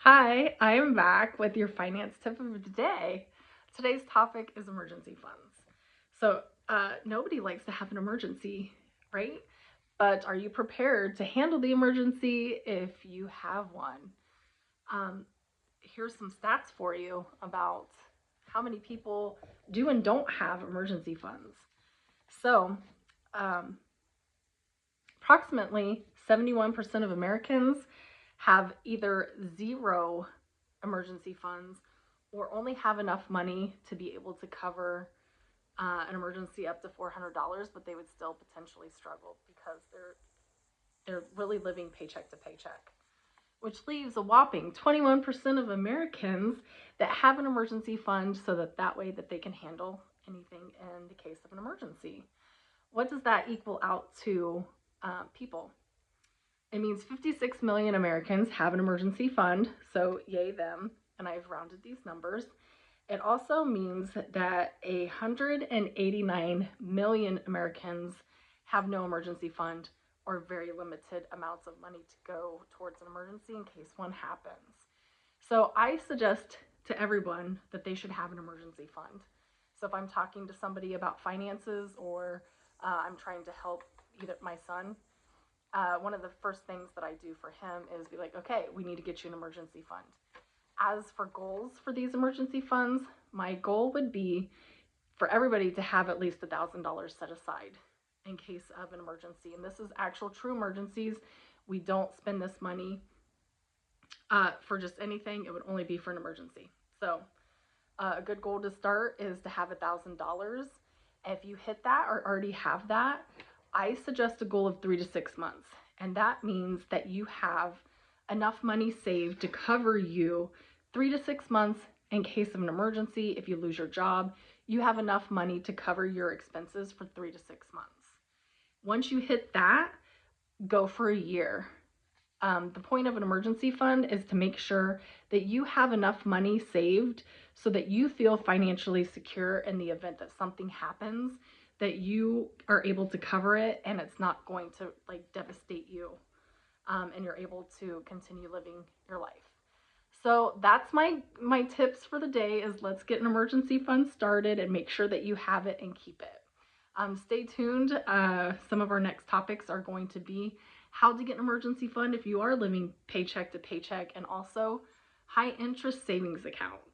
Hi, I am back with your finance tip of the day. Today's topic is emergency funds. Nobody likes to have an emergency, right? But are you prepared to handle the emergency if you have one? Um, Here's some stats for you about how many people do and don't have emergency funds. So, um, Approximately 71% of Americans have either zero emergency funds or only have enough money to be able to cover an emergency up to $400, but they would still potentially struggle because they're really living paycheck to paycheck, which leaves a whopping 21% of Americans that have an emergency fund so that way that they can handle anything in the case of an emergency. What does that equal out to people? It means 56 million Americans have an emergency fund, so yay them, and I've rounded these numbers. It also means that 189 million Americans have no emergency fund or very limited amounts of money to go towards an emergency in case one happens. So I suggest to everyone that they should have an emergency fund. So if I'm talking to somebody about finances or I'm trying to help either my son, one of the first things that I do for him is be like, okay, we need to get you an emergency fund. As for goals for these emergency funds, my goal would be for everybody to have at least $1,000 set aside in case of an emergency. And this is actual true emergencies. We don't spend this money for just anything. It would only be for an emergency. So a good goal to start is to have $1,000. If you hit that or already have that, I suggest a goal of 3 to 6 months. And that means that you have enough money saved to cover you 3 to 6 months in case of an emergency. If you lose your job, you have enough money to cover your expenses for 3 to 6 months. Once you hit that, go for a year. The point of an emergency fund is to make sure that you have enough money saved so that you feel financially secure in the event that something happens, that you are able to cover it and it's not going to like devastate you, and you're able to continue living your life. So that's my tips for the day is let's get an emergency fund started and make sure that you have it and keep it. Stay tuned. Some of our next topics are going to be how to get an emergency fund if you are living paycheck to paycheck, and also high interest savings accounts.